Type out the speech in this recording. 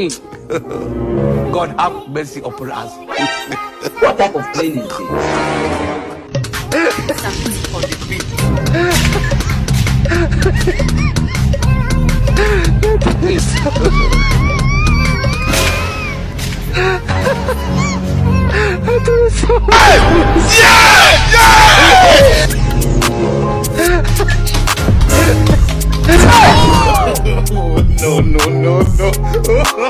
God have mercy upon us. What type of plane is On the feet. No, no, no, no.